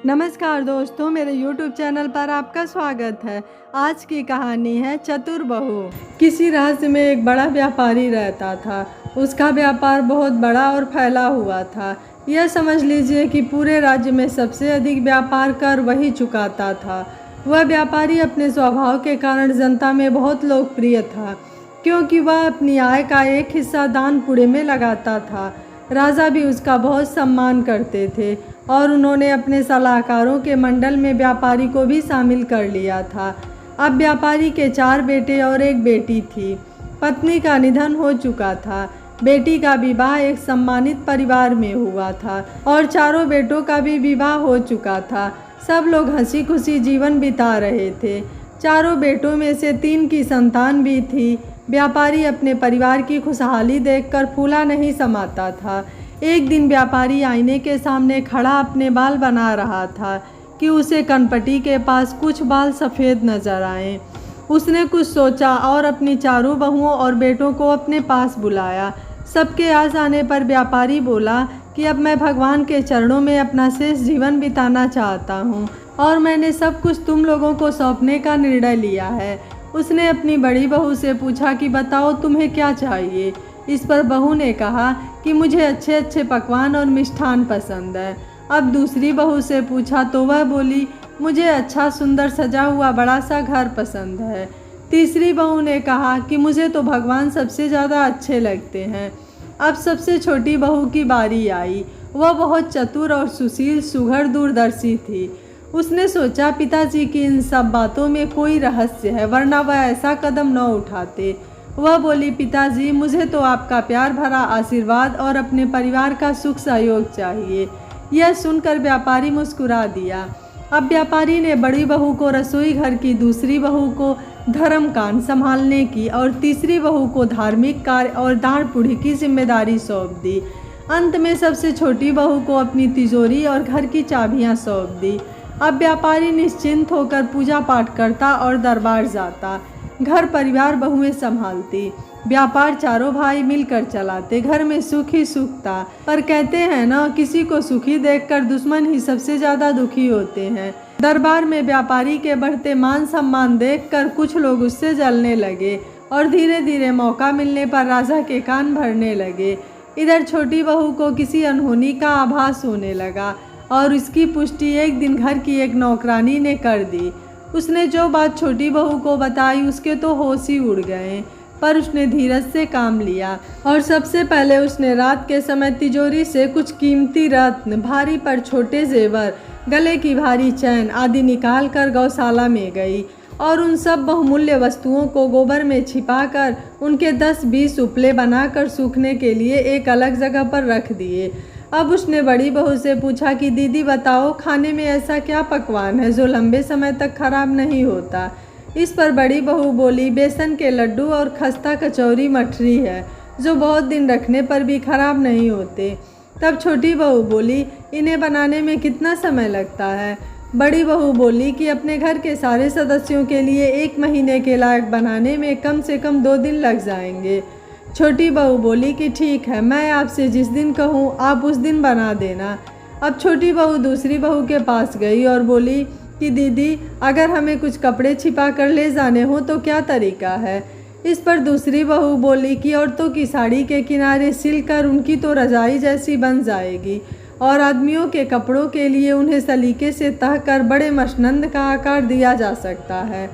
नमस्कार दोस्तों, मेरे YouTube चैनल पर आपका स्वागत है। आज की कहानी है चतुर बहू। किसी राज्य में एक बड़ा व्यापारी रहता था। उसका व्यापार बहुत बड़ा और फैला हुआ था। यह समझ लीजिए कि पूरे राज्य में सबसे अधिक व्यापार कर वही चुकाता था। वह व्यापारी अपने स्वभाव के कारण जनता में बहुत लोकप्रिय था, क्योंकि वह अपनी आय का एक हिस्सा दान पुण्य में लगाता था। राजा भी उसका बहुत सम्मान करते थे और उन्होंने अपने सलाहकारों के मंडल में व्यापारी को भी शामिल कर लिया था। अब व्यापारी के 4 बेटे और एक बेटी थी। पत्नी का निधन हो चुका था। बेटी का विवाह एक सम्मानित परिवार में हुआ था और चारों बेटों का भी विवाह हो चुका था। सब लोग हंसी खुशी जीवन बिता रहे थे। चारों बेटों में से 3 की संतान भी थी। व्यापारी अपने परिवार की खुशहाली देखकर फूला नहीं समाता था। एक दिन व्यापारी आईने के सामने खड़ा अपने बाल बना रहा था कि उसे कनपटी के पास कुछ बाल सफ़ेद नजर आए। उसने कुछ सोचा और अपनी चारों बहुओं और बेटों को अपने पास बुलाया। सबके आ जाने पर व्यापारी बोला कि अब मैं भगवान के चरणों में अपना शेष जीवन बिताना चाहता हूँ और मैंने सब कुछ तुम लोगों को सौंपने का निर्णय लिया है। उसने अपनी बड़ी बहू से पूछा कि बताओ तुम्हें क्या चाहिए। इस पर बहू ने कहा कि मुझे अच्छे अच्छे पकवान और मिष्ठान पसंद है। अब दूसरी बहू से पूछा तो वह बोली मुझे अच्छा सुंदर सजा हुआ बड़ा सा घर पसंद है। तीसरी बहू ने कहा कि मुझे तो भगवान सबसे ज़्यादा अच्छे लगते हैं। अब सबसे छोटी बहू की बारी आई। वह बहुत चतुर और सुशील सुघड़ दूरदर्शी थी। उसने सोचा पिताजी की इन सब बातों में कोई रहस्य है, वरना वह ऐसा कदम न उठाते। वह बोली पिताजी, मुझे तो आपका प्यार भरा आशीर्वाद और अपने परिवार का सुख सहयोग चाहिए। यह सुनकर व्यापारी मुस्कुरा दिया। अब व्यापारी ने बड़ी बहू को रसोई घर की, दूसरी बहू को धर्म कांड संभालने की और तीसरी बहू को धार्मिक कार्य और दान पुण्य की जिम्मेदारी सौंप दी। अंत में सबसे छोटी बहू को अपनी तिजोरी और घर की चाबियां सौंप दी। अब व्यापारी निश्चिंत होकर पूजा पाठ करता और दरबार जाता। घर परिवार बहुएं संभालती। व्यापार चारों भाई मिलकर चलाते। घर में सुख ही सुख था। पर कहते हैं ना, किसी को सुखी देखकर दुश्मन ही सबसे ज़्यादा दुखी होते हैं। दरबार में व्यापारी के बढ़ते मान सम्मान देखकर कुछ लोग उससे जलने लगे और धीरे धीरे मौका मिलने पर राजा के कान भरने लगे। इधर छोटी बहू को किसी अनहोनी का आभास होने लगा और इसकी पुष्टि एक दिन घर की एक नौकरानी ने कर दी। उसने जो बात छोटी बहू को बताई उसके तो होश ही उड़ गए, पर उसने धीरज से काम लिया और सबसे पहले उसने रात के समय तिजोरी से कुछ कीमती रत्न, भारी पर छोटे जेवर, गले की भारी चैन आदि निकाल कर गौशाला में गई और उन सब बहुमूल्य वस्तुओं को गोबर में छिपाकर उनके 10-20 उपले बनाकर सूखने के लिए एक अलग जगह पर रख दिए। अब उसने बड़ी बहू से पूछा कि दीदी बताओ, खाने में ऐसा क्या पकवान है जो लंबे समय तक खराब नहीं होता। इस पर बड़ी बहू बोली बेसन के लड्डू और खस्ता कचौरी मठरी है जो बहुत दिन रखने पर भी खराब नहीं होते। तब छोटी बहू बोली इन्हें बनाने में कितना समय लगता है। बड़ी बहू बोली कि अपने घर के सारे सदस्यों के लिए 1 महीने के लायक बनाने में कम से कम 2 दिन लग जाएंगे। छोटी बहू बोली कि ठीक है, मैं आपसे जिस दिन कहूँ आप उस दिन बना देना। अब छोटी बहू दूसरी बहू के पास गई और बोली कि दीदी अगर हमें कुछ कपड़े छिपा कर ले जाने हो तो क्या तरीका है। इस पर दूसरी बहू बोली कि औरतों की साड़ी के किनारे सिलकर उनकी तो रजाई जैसी बन जाएगी और आदमियों के कपड़ों के लिए उन्हें सलीके से तह कर बड़े मशनंद का आकार दिया जा सकता है।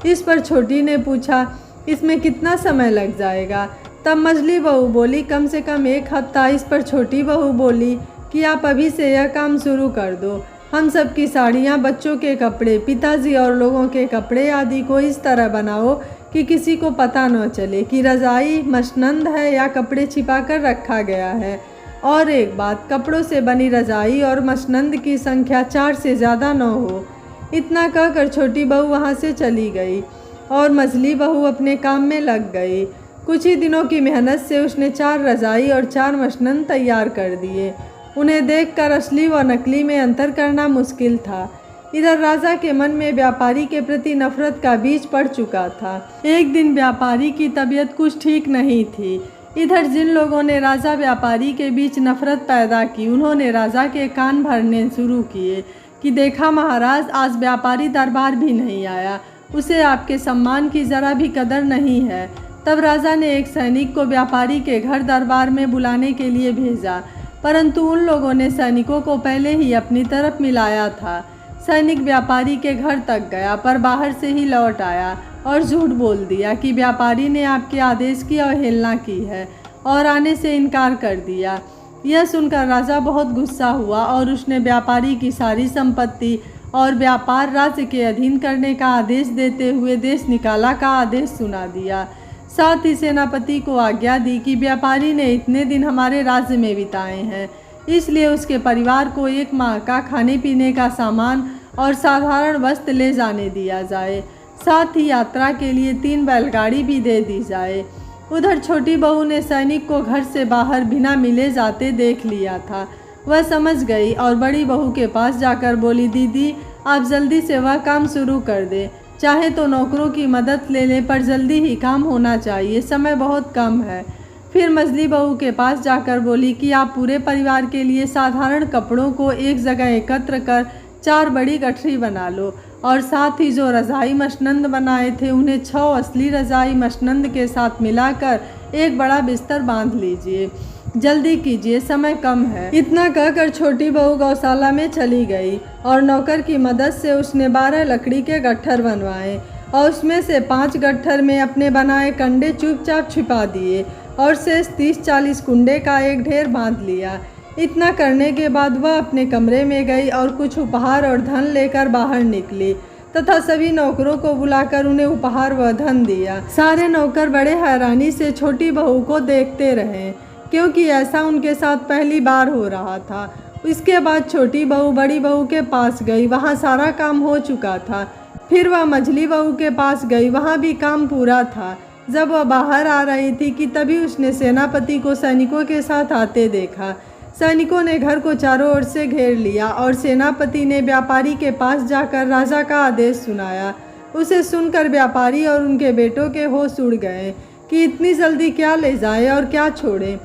इस पर छोटी ने पूछा इसमें कितना समय लग जाएगा। तब मझली बहू बोली कम से कम 1 हफ्ता। इस पर छोटी बहू बोली कि आप अभी से यह काम शुरू कर दो। हम सब की साड़ियाँ, बच्चों के कपड़े, पिताजी और लोगों के कपड़े आदि को इस तरह बनाओ कि किसी को पता न चले कि रजाई मशनंद है या कपड़े छिपा कर रखा गया है। और एक बात, कपड़ों से बनी रजाई और मशनंद की संख्या 4 से ज़्यादा न हो। इतना कहकर छोटी बहू वहाँ से चली गई और मझली बहू अपने काम में लग गई। कुछ ही दिनों की मेहनत से उसने 4 रजाई और 4 मशनंद तैयार कर दिए। उन्हें देखकर असली व नकली में अंतर करना मुश्किल था। इधर राजा के मन में व्यापारी के प्रति नफरत का बीज पड़ चुका था। एक दिन व्यापारी की तबीयत कुछ ठीक नहीं थी। इधर जिन लोगों ने राजा व्यापारी के बीच नफरत पैदा की, उन्होंने राजा के कान भरने शुरू किए कि देखा महाराज, आज व्यापारी दरबार भी नहीं आया, उसे आपके सम्मान की ज़रा भी कदर नहीं है। तब राजा ने एक सैनिक को व्यापारी के घर दरबार में बुलाने के लिए भेजा, परंतु उन लोगों ने सैनिकों को पहले ही अपनी तरफ मिलाया था। सैनिक व्यापारी के घर तक गया, पर बाहर से ही लौट आया और झूठ बोल दिया कि व्यापारी ने आपके आदेश की अवहेलना की है और आने से इनकार कर दिया। यह सुनकर राजा बहुत गुस्सा हुआ और उसने व्यापारी की सारी संपत्ति और व्यापार राज्य के अधीन करने का आदेश देते हुए देश निकाला का आदेश सुना दिया। साथ ही सेनापति को आज्ञा दी कि व्यापारी ने इतने दिन हमारे राज्य में बिताए हैं, इसलिए उसके परिवार को 1 माह का खाने पीने का सामान और साधारण वस्त्र ले जाने दिया जाए। साथ ही यात्रा के लिए 3 बैलगाड़ी भी दे दी जाए। उधर छोटी बहू ने सैनिक को घर से बाहर बिना मिले जाते देख लिया था। वह समझ गई और बड़ी बहू के पास जाकर बोली, दीदी आप जल्दी से वह काम शुरू कर दे, चाहे तो नौकरों की मदद ले लें, पर जल्दी ही काम होना चाहिए, समय बहुत कम है। फिर मझली बहू के पास जाकर बोली कि आप पूरे परिवार के लिए साधारण कपड़ों को एक जगह एकत्र कर 4 बड़ी गठरी बना लो और साथ ही जो रज़ाई मशनंद बनाए थे उन्हें 6 असली रज़ाई मशनंद के साथ मिलाकर एक बड़ा बिस्तर बांध लीजिए। जल्दी कीजिए, समय कम है। इतना कहकर छोटी बहू गौशाला में चली गई और नौकर की मदद से उसने 12 लकड़ी के गट्ठर बनवाए और उसमें से 5 गट्ठर में अपने बनाए कंडे चुपचाप छिपा दिए और शेष 30-40 कुंडे का एक ढेर बांध लिया। इतना करने के बाद वह अपने कमरे में गई और कुछ उपहार और धन लेकर बाहर निकली तथा सभी नौकरों को बुलाकर उन्हें उपहार व धन दिया। सारे नौकर बड़े हैरानी से छोटी बहू को देखते रहे, क्योंकि ऐसा उनके साथ पहली बार हो रहा था। इसके बाद छोटी बहू बड़ी बहू के पास गई, वहाँ सारा काम हो चुका था। फिर वह मझली बहू के पास गई, वहाँ भी काम पूरा था। जब वह बाहर आ रही थी कि तभी उसने सेनापति को सैनिकों के साथ आते देखा। सैनिकों ने घर को चारों ओर से घेर लिया और सेनापति ने व्यापारी के पास जाकर राजा का आदेश सुनाया। उसे सुनकर व्यापारी और उनके बेटों के होश उड़ गए कि इतनी जल्दी क्या ले जाए और क्या छोड़े।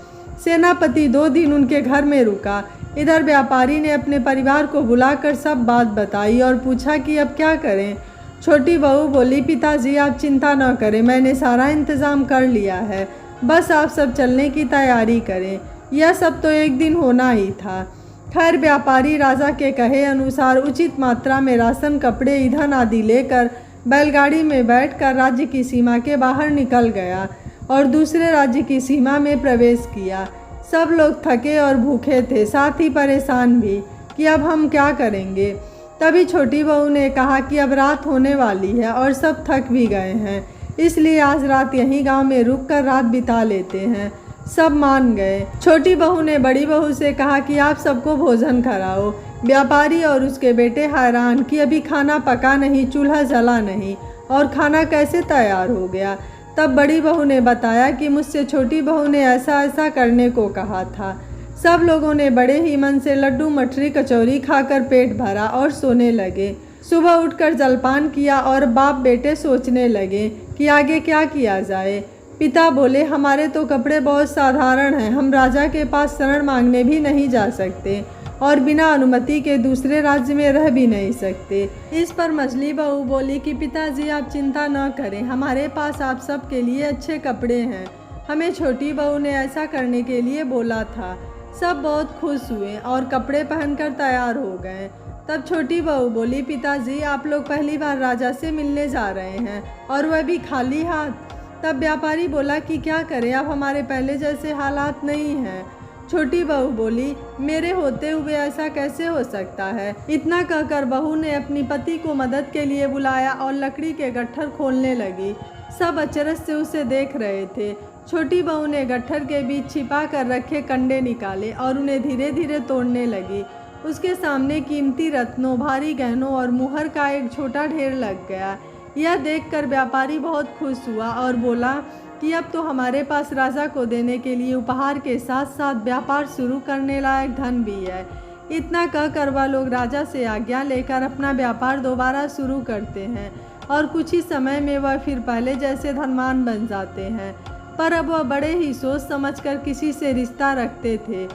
सेनापति 2 दिन उनके घर में रुका। इधर व्यापारी ने अपने परिवार को बुलाकर सब बात बताई और पूछा कि अब क्या करें। छोटी बहू बोली, पिताजी आप चिंता न करें, मैंने सारा इंतज़ाम कर लिया है, बस आप सब चलने की तैयारी करें। यह सब तो एक दिन होना ही था। खैर व्यापारी राजा के कहे अनुसार उचित मात्रा में राशन, कपड़े, ईंधन आदि लेकर बैलगाड़ी में बैठकर राज्य की सीमा के बाहर निकल गया और दूसरे राज्य की सीमा में प्रवेश किया। सब लोग थके और भूखे थे, साथ ही परेशान भी कि अब हम क्या करेंगे। तभी छोटी बहू ने कहा कि अब रात होने वाली है और सब थक भी गए हैं, इसलिए आज रात यहीं गांव में रुककर रात बिता लेते हैं। सब मान गए। छोटी बहू ने बड़ी बहू से कहा कि आप सबको भोजन कराओ। व्यापारी और उसके बेटे हैरान कि अभी खाना पका नहीं, चूल्हा जला नहीं और खाना कैसे तैयार हो गया। तब बड़ी बहू ने बताया कि मुझसे छोटी बहू ने ऐसा ऐसा करने को कहा था। सब लोगों ने बड़े ही मन से लड्डू, मठरी, कचौरी खाकर पेट भरा और सोने लगे। सुबह उठकर जलपान किया और बाप बेटे सोचने लगे कि आगे क्या किया जाए। पिता बोले, हमारे तो कपड़े बहुत साधारण हैं, हम राजा के पास शरण मांगने भी नहीं जा सकते और बिना अनुमति के दूसरे राज्य में रह भी नहीं सकते। इस पर मझली बहू बोली कि पिताजी आप चिंता न करें, हमारे पास आप सब के लिए अच्छे कपड़े हैं, हमें छोटी बहू ने ऐसा करने के लिए बोला था। सब बहुत खुश हुए और कपड़े पहनकर तैयार हो गए। तब छोटी बहू बोली, पिताजी आप लोग पहली बार राजा से मिलने जा रहे हैं और वह भी खाली हाथ। तब व्यापारी बोला कि क्या करें, अब हमारे पहले जैसे हालात नहीं हैं। छोटी बहू बोली, मेरे होते हुए ऐसा कैसे हो सकता है। इतना कहकर बहू ने अपनी पति को मदद के लिए बुलाया और लकड़ी के गट्ठर खोलने लगी। सब अचरज से उसे देख रहे थे। छोटी बहू ने गट्ठर के बीच छिपा कर रखे कंडे निकाले और उन्हें धीरे धीरे तोड़ने लगी। उसके सामने कीमती रत्नों, भारी गहनों और मुहर का एक छोटा ढेर लग गया। यह देखकर व्यापारी बहुत खुश हुआ और बोला कि अब तो हमारे पास राजा को देने के लिए उपहार के साथ साथ व्यापार शुरू करने लायक धन भी है। इतना कहकर वह लोग राजा से आज्ञा लेकर अपना व्यापार दोबारा शुरू करते हैं और कुछ ही समय में वह फिर पहले जैसे धनवान बन जाते हैं। पर अब वह बड़े ही सोच समझकर किसी से रिश्ता रखते थे।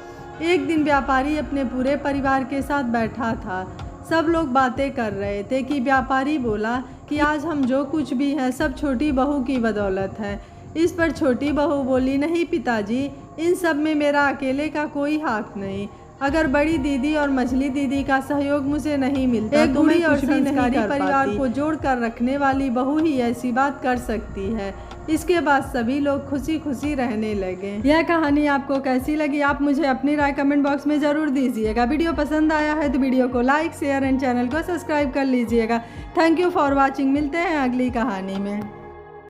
एक दिन व्यापारी अपने पूरे परिवार के साथ बैठा था। सब लोग बातें कर रहे थे कि व्यापारी बोला कि आज हम जो कुछ भी हैं सब छोटी बहू की बदौलत है। इस पर छोटी बहू बोली, नहीं पिताजी, इन सब में मेरा अकेले का कोई हाथ नहीं। अगर बड़ी दीदी और मछली दीदी का सहयोग मुझे नहीं मिलता तो मैं और संस्कारी परिवार को जोड़ कर रखने वाली बहू ही ऐसी बात कर सकती है। इसके बाद सभी लोग खुशी खुशी रहने लगे। यह कहानी आपको कैसी लगी आप मुझे अपनी राय कमेंट बॉक्स में ज़रूर दीजिएगा। वीडियो पसंद आया है तो वीडियो को लाइक शेयर एंड चैनल को सब्सक्राइब कर लीजिएगा। Thank you for watching. मिलते हैं अगली कहानी में।